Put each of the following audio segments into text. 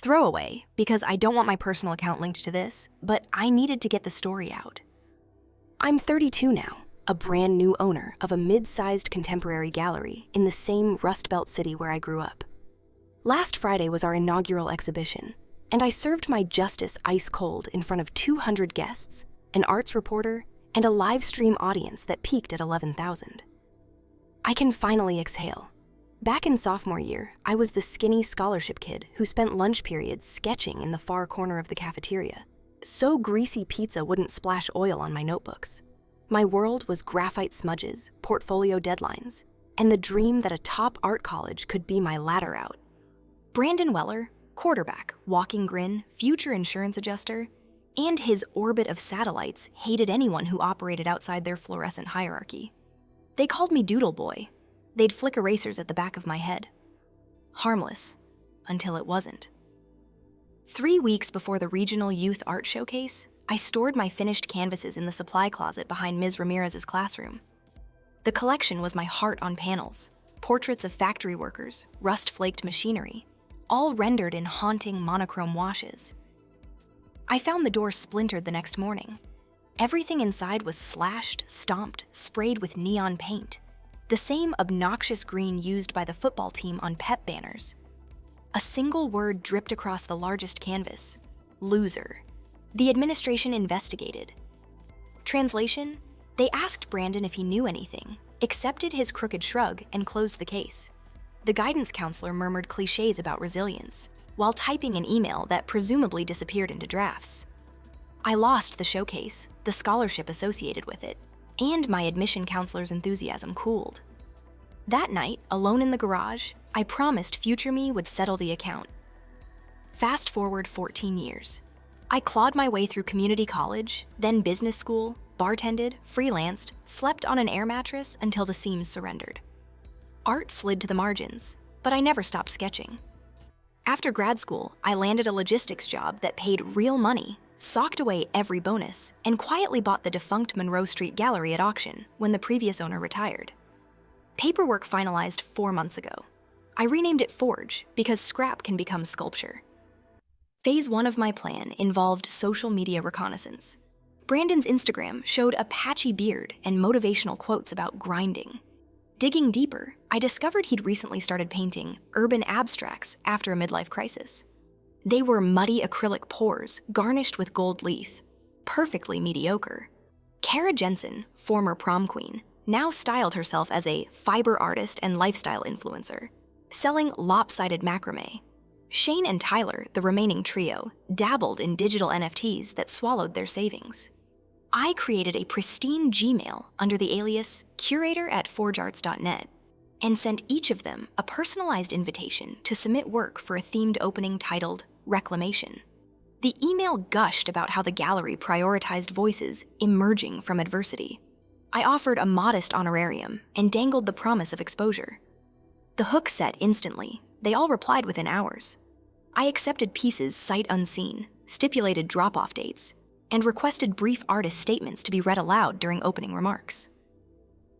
Throwaway, because I don't want my personal account linked to this, but I needed to get the story out. I'm 32 now, a brand new owner of a mid-sized contemporary gallery in the same Rust Belt city where I grew up. Last Friday was our inaugural exhibition, and I served my justice ice cold in front of 200 guests, an arts reporter, and a live stream audience that peaked at 11,000. I can finally exhale. Back in sophomore year, I was the skinny scholarship kid who spent lunch periods sketching in the far corner of the cafeteria, so greasy pizza wouldn't splash oil on my notebooks. My world was graphite smudges, portfolio deadlines, and the dream that a top art college could be my ladder out. Brandon Weller, quarterback, walking grin, future insurance adjuster, and his orbit of satellites hated anyone who operated outside their fluorescent hierarchy. They called me Doodle Boy. They'd flick erasers at the back of my head. Harmless, until it wasn't. 3 weeks before the regional youth art showcase, I stored my finished canvases in the supply closet behind Ms. Ramirez's classroom. The collection was my heart on panels, portraits of factory workers, rust-flaked machinery, all rendered in haunting monochrome washes. I found the door splintered the next morning. Everything inside was slashed, stomped, sprayed with neon paint, the same obnoxious green used by the football team on pep banners. A single word dripped across the largest canvas: loser. The administration investigated. Translation: they asked Brandon if he knew anything, accepted his crooked shrug, and closed the case. The guidance counselor murmured cliches about resilience, while typing an email that presumably disappeared into drafts. I lost the showcase, the scholarship associated with it, and my admission counselor's enthusiasm cooled. That night, alone in the garage, I promised future me would settle the account. Fast forward 14 years. I clawed my way through community college, then business school, bartended, freelanced, slept on an air mattress until the seams surrendered. Art slid to the margins, but I never stopped sketching. After grad school, I landed a logistics job that paid real money, socked away every bonus, and quietly bought the defunct Monroe Street Gallery at auction when the previous owner retired. Paperwork finalized 4 months ago. I renamed it Forge because scrap can become sculpture. Phase 1 of my plan involved social media reconnaissance. Brandon's Instagram showed a patchy beard and motivational quotes about grinding. Digging deeper, I discovered he'd recently started painting urban abstracts after a midlife crisis. They were muddy acrylic pours garnished with gold leaf, perfectly mediocre. Kara Jensen, former prom queen, now styled herself as a fiber artist and lifestyle influencer, selling lopsided macrame. Shane and Tyler, the remaining trio, dabbled in digital NFTs that swallowed their savings. I created a pristine Gmail under the alias curator@forgearts.net and sent each of them a personalized invitation to submit work for a themed opening titled Reclamation. The email gushed about how the gallery prioritized voices emerging from adversity. I offered a modest honorarium and dangled the promise of exposure. The hook set instantly. They all replied within hours. I accepted pieces sight unseen, stipulated drop-off dates, and requested brief artist statements to be read aloud during opening remarks.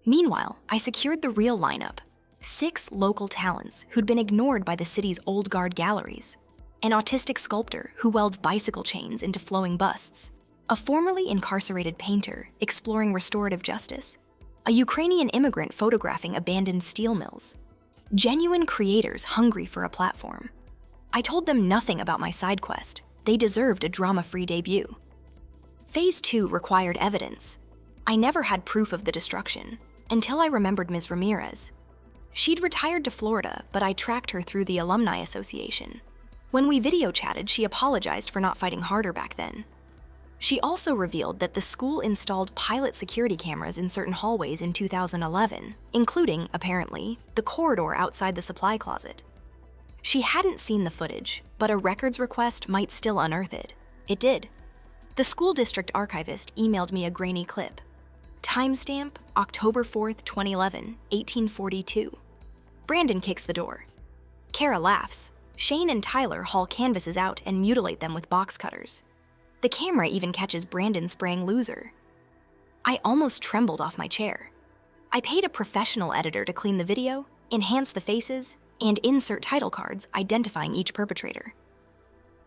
Meanwhile, I secured the real lineup: 6 local talents who'd been ignored by the city's old guard galleries, an autistic sculptor who welds bicycle chains into flowing busts, a formerly incarcerated painter exploring restorative justice, a Ukrainian immigrant photographing abandoned steel mills, genuine creators hungry for a platform. I told them nothing about my side quest. They deserved a drama-free debut. Phase 2 required evidence. I never had proof of the destruction until I remembered Ms. Ramirez. She'd retired to Florida, but I tracked her through the Alumni Association. When we video chatted, she apologized for not fighting harder back then. She also revealed that the school installed pilot security cameras in certain hallways in 2011, including, apparently, the corridor outside the supply closet. She hadn't seen the footage, but a records request might still unearth it. It did. The school district archivist emailed me a grainy clip. Timestamp, October 4th, 2011, 1842. Brandon kicks the door. Kara laughs. Shane and Tyler haul canvases out and mutilate them with box cutters. The camera even catches Brandon spraying loser. I almost trembled off my chair. I paid a professional editor to clean the video, enhance the faces, and insert title cards identifying each perpetrator.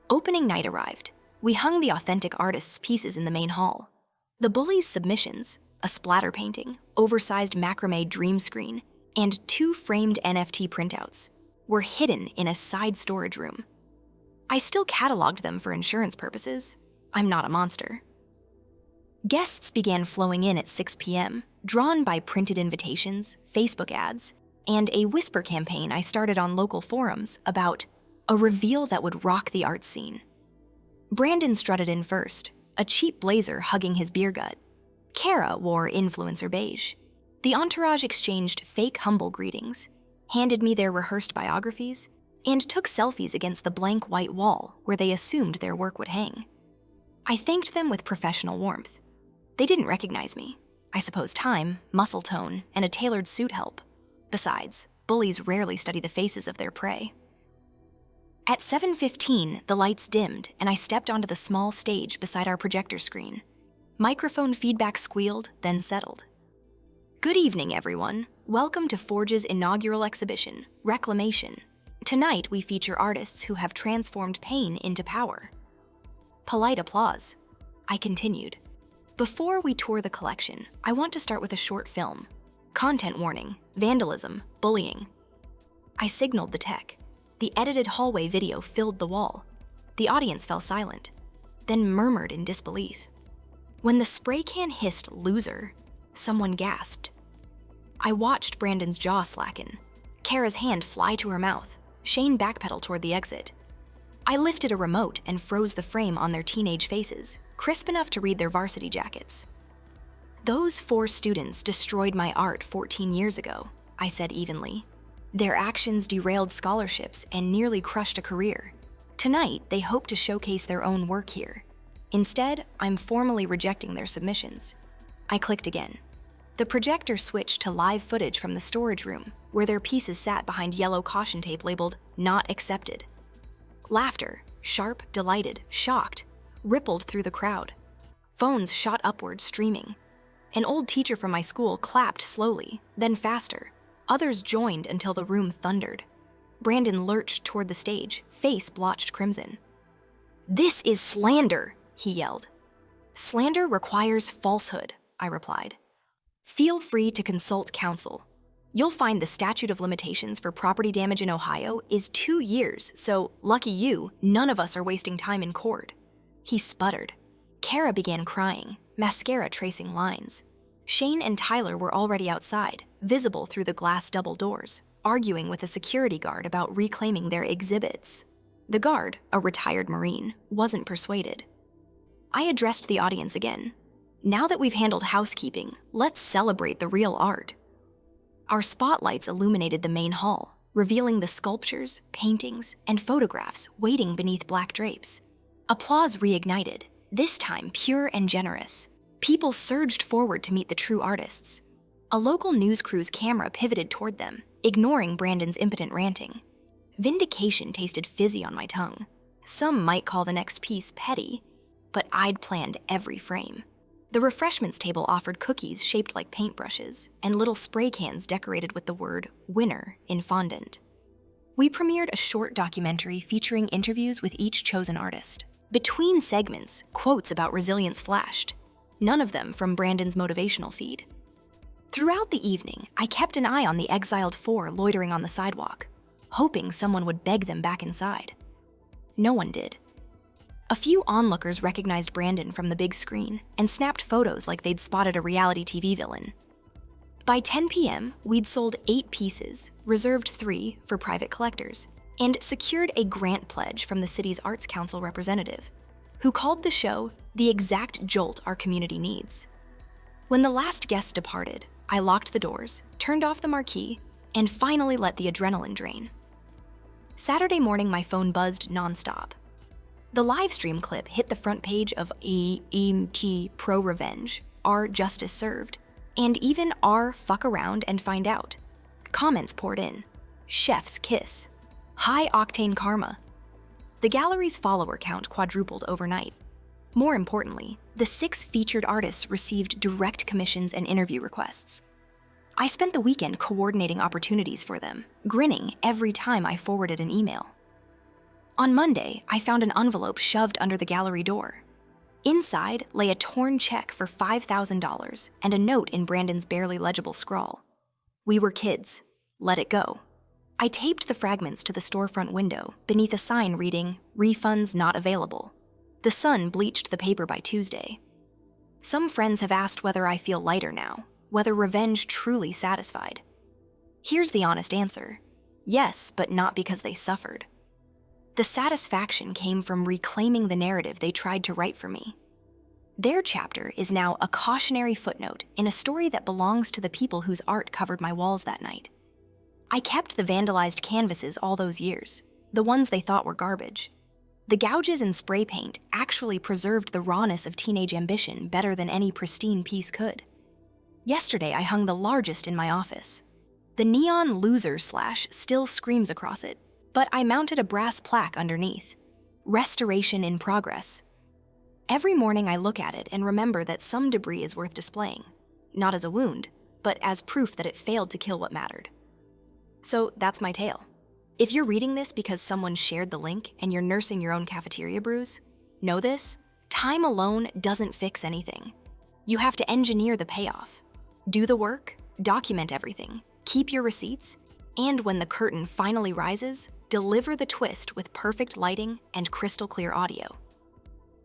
Opening night arrived. We hung the authentic artist's pieces in the main hall. The Bullies' submissions, a splatter painting, oversized macrame dream screen, and 2 framed NFT printouts, were hidden in a side storage room. I still cataloged them for insurance purposes. I'm not a monster. Guests began flowing in at 6 p.m., drawn by printed invitations, Facebook ads, and a whisper campaign I started on local forums about a reveal that would rock the art scene. Brandon strutted in first, a cheap blazer hugging his beer gut. Kara wore influencer beige. The entourage exchanged fake humble greetings, handed me their rehearsed biographies, and took selfies against the blank white wall where they assumed their work would hang. I thanked them with professional warmth. They didn't recognize me. I suppose time, muscle tone, and a tailored suit help. Besides, bullies rarely study the faces of their prey. At 7:15, the lights dimmed and I stepped onto the small stage beside our projector screen. Microphone feedback squealed, then settled. Good evening, everyone. Welcome to Forge's inaugural exhibition, Reclamation. Tonight, we feature artists who have transformed pain into power. Polite applause. I continued. Before we tour the collection, I want to start with a short film. Content warning, vandalism, bullying. I signaled the tech. The edited hallway video filled the wall. The audience fell silent, then murmured in disbelief. When the spray can hissed "loser," someone gasped. I watched Brandon's jaw slacken, Kara's hand fly to her mouth, Shane backpedal toward the exit. I lifted a remote and froze the frame on their teenage faces, crisp enough to read their varsity jackets. Those 4 students destroyed my art 14 years ago, I said evenly. Their actions derailed scholarships and nearly crushed a career. Tonight, they hope to showcase their own work here. Instead, I'm formally rejecting their submissions. I clicked again. The projector switched to live footage from the storage room, where their pieces sat behind yellow caution tape labeled "Not Accepted." Laughter, sharp, delighted, shocked, rippled through the crowd. Phones shot upward, streaming. An old teacher from my school clapped slowly, then faster. Others joined until the room thundered. Brandon lurched toward the stage, face blotched crimson. "This is slander," he yelled. "Slander requires falsehood," I replied. "Feel free to consult counsel. You'll find the statute of limitations for property damage in Ohio is 2 years, so lucky you, none of us are wasting time in court." He sputtered. Kara began crying, mascara tracing lines. Shane and Tyler were already outside, visible through the glass double doors, arguing with a security guard about reclaiming their exhibits. The guard, a retired Marine, wasn't persuaded. I addressed the audience again. Now that we've handled housekeeping, let's celebrate the real art. Our spotlights illuminated the main hall, revealing the sculptures, paintings, and photographs waiting beneath black drapes. Applause reignited, this time pure and generous. People surged forward to meet the true artists. A local news crew's camera pivoted toward them, ignoring Brandon's impotent ranting. Vindication tasted fizzy on my tongue. Some might call the next piece petty, but I'd planned every frame. The refreshments table offered cookies shaped like paintbrushes and little spray cans decorated with the word "winner" in fondant. We premiered a short documentary featuring interviews with each chosen artist. Between segments, quotes about resilience flashed, none of them from Brandon's motivational feed. Throughout the evening, I kept an eye on the exiled 4 loitering on the sidewalk, hoping someone would beg them back inside. No one did. A few onlookers recognized Brandon from the big screen and snapped photos like they'd spotted a reality TV villain. By 10 p.m., we'd sold 8 pieces, reserved 3 for private collectors, and secured a grant pledge from the city's Arts Council representative, who called the show the exact jolt our community needs. When the last guest departed, I locked the doors, turned off the marquee, and finally let the adrenaline drain. Saturday morning, my phone buzzed nonstop. The live stream clip hit the front page of EMT Pro Revenge, R Justice Served, and even R Fuck Around and Find Out. Comments poured in. Chef's kiss. High octane karma. The gallery's follower count quadrupled overnight. More importantly, the 6 featured artists received direct commissions and interview requests. I spent the weekend coordinating opportunities for them, grinning every time I forwarded an email. On Monday, I found an envelope shoved under the gallery door. Inside lay a torn check for $5,000 and a note in Brandon's barely legible scrawl. "We were kids. Let it go." I taped the fragments to the storefront window beneath a sign reading, "Refunds not available." The sun bleached the paper by Tuesday. Some friends have asked whether I feel lighter now, whether revenge truly satisfied. Here's the honest answer. Yes, but not because they suffered. The satisfaction came from reclaiming the narrative they tried to write for me. Their chapter is now a cautionary footnote in a story that belongs to the people whose art covered my walls that night. I kept the vandalized canvases all those years, the ones they thought were garbage. The gouges and spray paint actually preserved the rawness of teenage ambition better than any pristine piece could. Yesterday, I hung the largest in my office. The neon loser slash still screams across it, but I mounted a brass plaque underneath. Restoration in progress. Every morning I look at it and remember that some debris is worth displaying, not as a wound, but as proof that it failed to kill what mattered. So that's my tale. If you're reading this because someone shared the link and you're nursing your own cafeteria bruise, know this: time alone doesn't fix anything. You have to engineer the payoff. Do the work, document everything, keep your receipts, and when the curtain finally rises, deliver the twist with perfect lighting and crystal clear audio.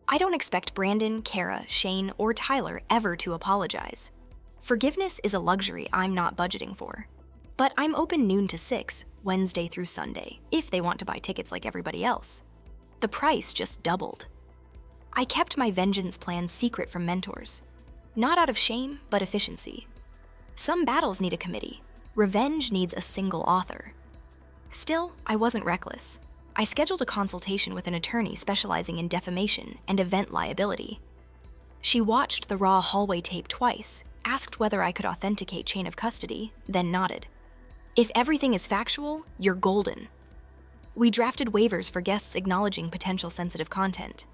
I don't expect Brandon, Kara, Shane, or Tyler ever to apologize. Forgiveness is a luxury I'm not budgeting for. But I'm open noon to 6, Wednesday through Sunday, if they want to buy tickets like everybody else. The price just doubled. I kept my vengeance plan secret from mentors. Not out of shame, but efficiency. Some battles need a committee. Revenge needs a single author. Still, I wasn't reckless. I scheduled a consultation with an attorney specializing in defamation and event liability. She watched the raw hallway tape twice, asked whether I could authenticate chain of custody, then nodded. If everything is factual, you're golden. We drafted waivers for guests acknowledging potential sensitive content.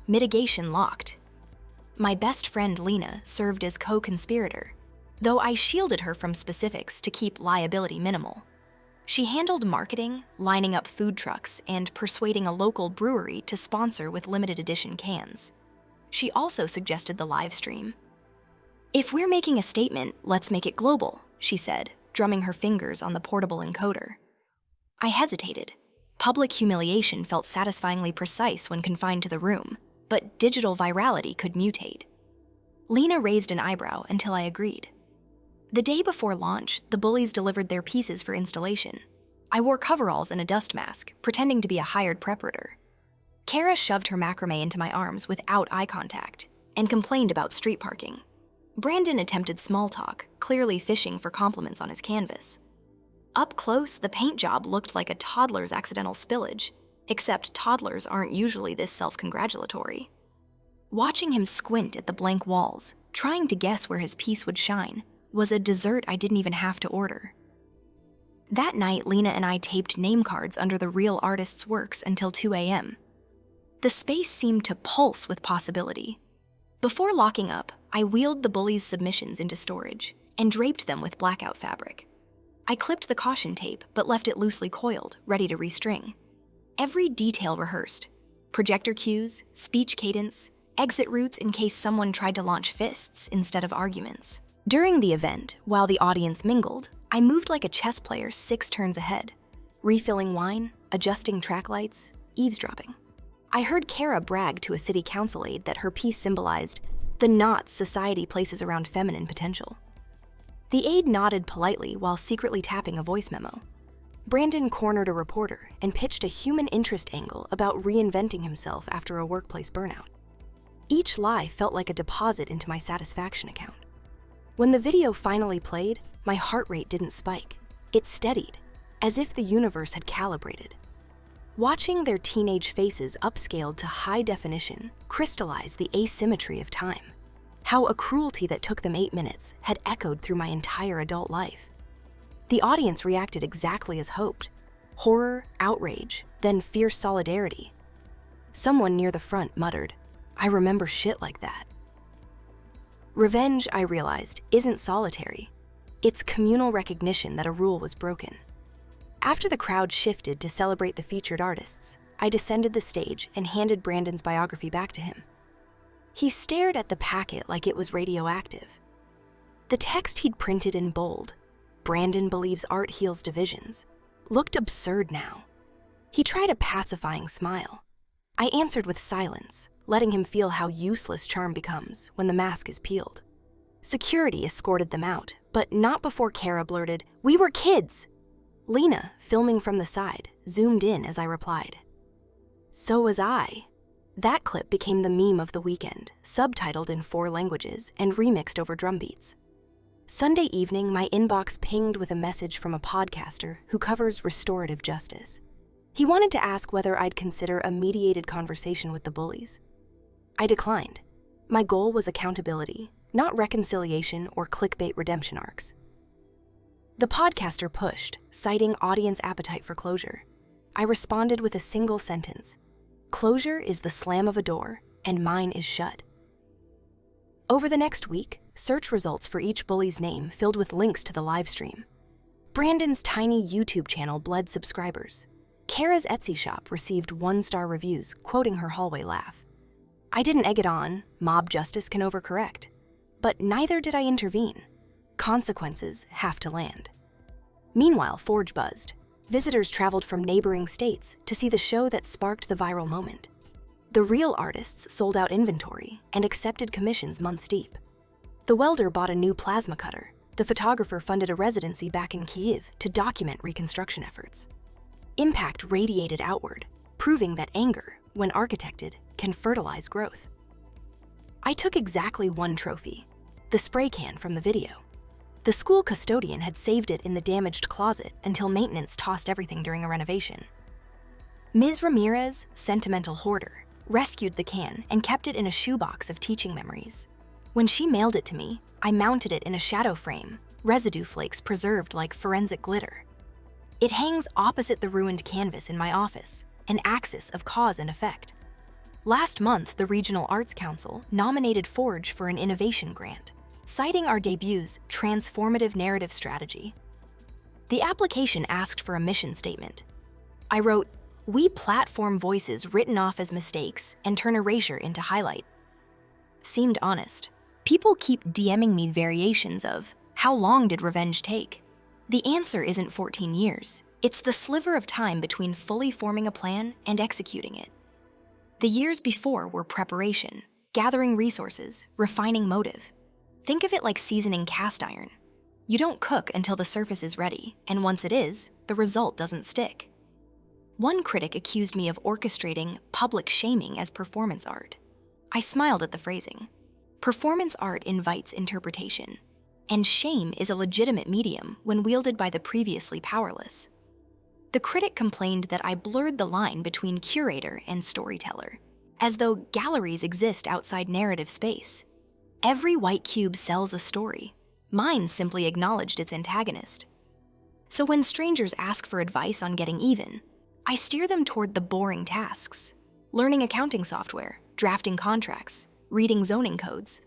Mitigation locked. My best friend Lena served as co-conspirator, though I shielded her from specifics to keep liability minimal. She handled marketing, lining up food trucks, and persuading a local brewery to sponsor with limited edition cans. She also suggested the live stream. "If we're making a statement, let's make it global," she said, drumming her fingers on the portable encoder. I hesitated. Public humiliation felt satisfyingly precise when confined to the room, but digital virality could mutate. Lena raised an eyebrow until I agreed. The day before launch, the bullies delivered their pieces for installation. I wore coveralls and a dust mask, pretending to be a hired preparator. Kara shoved her macrame into my arms without eye contact and complained about street parking. Brandon attempted small talk, clearly fishing for compliments on his canvas. Up close, the paint job looked like a toddler's accidental spillage, except toddlers aren't usually this self-congratulatory. Watching him squint at the blank walls, trying to guess where his piece would shine, was a dessert I didn't even have to order. That night, Lena and I taped name cards under the real artist's works until 2 a.m. The space seemed to pulse with possibility. Before locking up, I wheeled the bullies' submissions into storage and draped them with blackout fabric. I clipped the caution tape, but left it loosely coiled, ready to restring. Every detail rehearsed: projector cues, speech cadence, exit routes in case someone tried to launch fists instead of arguments. During the event, while the audience mingled, I moved like a chess player 6 turns ahead, refilling wine, adjusting track lights, eavesdropping. I heard Kara brag to a city council aide that her piece symbolized the knots society places around feminine potential. The aide nodded politely while secretly tapping a voice memo. Brandon cornered a reporter and pitched a human interest angle about reinventing himself after a workplace burnout. Each lie felt like a deposit into my satisfaction account. When the video finally played, my heart rate didn't spike. It steadied, as if the universe had calibrated. Watching their teenage faces upscaled to high definition crystallized the asymmetry of time. How a cruelty that took them 8 minutes had echoed through my entire adult life. The audience reacted exactly as hoped: horror, outrage, then fierce solidarity. Someone near the front muttered, "I remember shit like that." Revenge, I realized, isn't solitary. It's communal recognition that a rule was broken. After the crowd shifted to celebrate the featured artists, I descended the stage and handed Brandon's biography back to him. He stared at the packet like it was radioactive. The text he'd printed in bold, "Brandon believes art heals divisions," looked absurd now. He tried a pacifying smile. I answered with silence, letting him feel how useless charm becomes when the mask is peeled. Security escorted them out, but not before Kara blurted, "We were kids!" Lena, filming from the side, zoomed in as I replied, "So was I." That clip became the meme of the weekend, subtitled in 4 languages and remixed over drum beats. Sunday evening, my inbox pinged with a message from a podcaster who covers restorative justice. He wanted to ask whether I'd consider a mediated conversation with the bullies. I declined. My goal was accountability, not reconciliation or clickbait redemption arcs. The podcaster pushed, citing audience appetite for closure. I responded with a single sentence: "Closure is the slam of a door, and mine is shut." Over the next week, search results for each bully's name filled with links to the live stream. Brandon's tiny YouTube channel bled subscribers. Kara's Etsy shop received 1-star reviews quoting her hallway laugh. I didn't egg it on, mob justice can overcorrect. But neither did I intervene. Consequences have to land. Meanwhile, Forge buzzed. Visitors traveled from neighboring states to see the show that sparked the viral moment. The real artists sold out inventory and accepted commissions months deep. The welder bought a new plasma cutter. The photographer funded a residency back in Kyiv to document reconstruction efforts. Impact radiated outward, proving that anger, when architected, can fertilize growth. I took exactly 1 trophy, the spray can from the video. The school custodian had saved it in the damaged closet until maintenance tossed everything during a renovation. Ms. Ramirez, sentimental hoarder, rescued the can and kept it in a shoebox of teaching memories. When she mailed it to me, I mounted it in a shadow frame, residue flakes preserved like forensic glitter. It hangs opposite the ruined canvas in my office, an axis of cause and effect. Last month, the Regional Arts Council nominated Forge for an innovation grant, citing our debut's transformative narrative strategy. The application asked for a mission statement. I wrote, "We platform voices written off as mistakes and turn erasure into highlight." Seemed honest. People keep DMing me variations of, "How long did revenge take?" The answer isn't 14 years. It's the sliver of time between fully forming a plan and executing it. The years before were preparation, gathering resources, refining motive. Think of it like seasoning cast iron. You don't cook until the surface is ready, and once it is, the result doesn't stick. One critic accused me of orchestrating public shaming as performance art. I smiled at the phrasing. Performance art invites interpretation, and shame is a legitimate medium when wielded by the previously powerless. The critic complained that I blurred the line between curator and storyteller, as though galleries exist outside narrative space. Every white cube sells a story. Mine simply acknowledged its antagonist. So when strangers ask for advice on getting even, I steer them toward the boring tasks: learning accounting software, drafting contracts, reading zoning codes.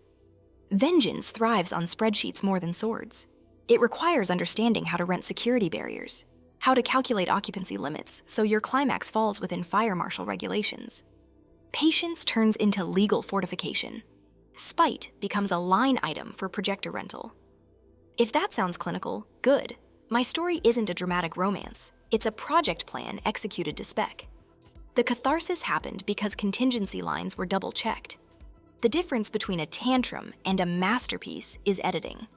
Vengeance thrives on spreadsheets more than swords. It requires understanding how to rent security barriers, how to calculate occupancy limits so your climax falls within fire marshal regulations. Patience turns into legal fortification. Spite becomes a line item for projector rental. If that sounds clinical, good. My story isn't a dramatic romance. It's a project plan executed to spec. The catharsis happened because contingency lines were double-checked. The difference between a tantrum and a masterpiece is editing.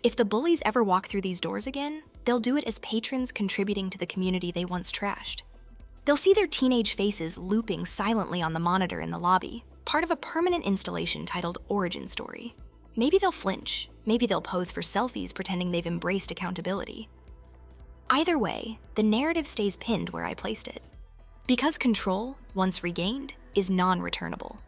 If the bullies ever walk through these doors again, they'll do it as patrons contributing to the community they once trashed. They'll see their teenage faces looping silently on the monitor in the lobby, part of a permanent installation titled Origin Story. Maybe they'll flinch, maybe they'll pose for selfies pretending they've embraced accountability. Either way, the narrative stays pinned where I placed it. Because control, once regained, is non-returnable.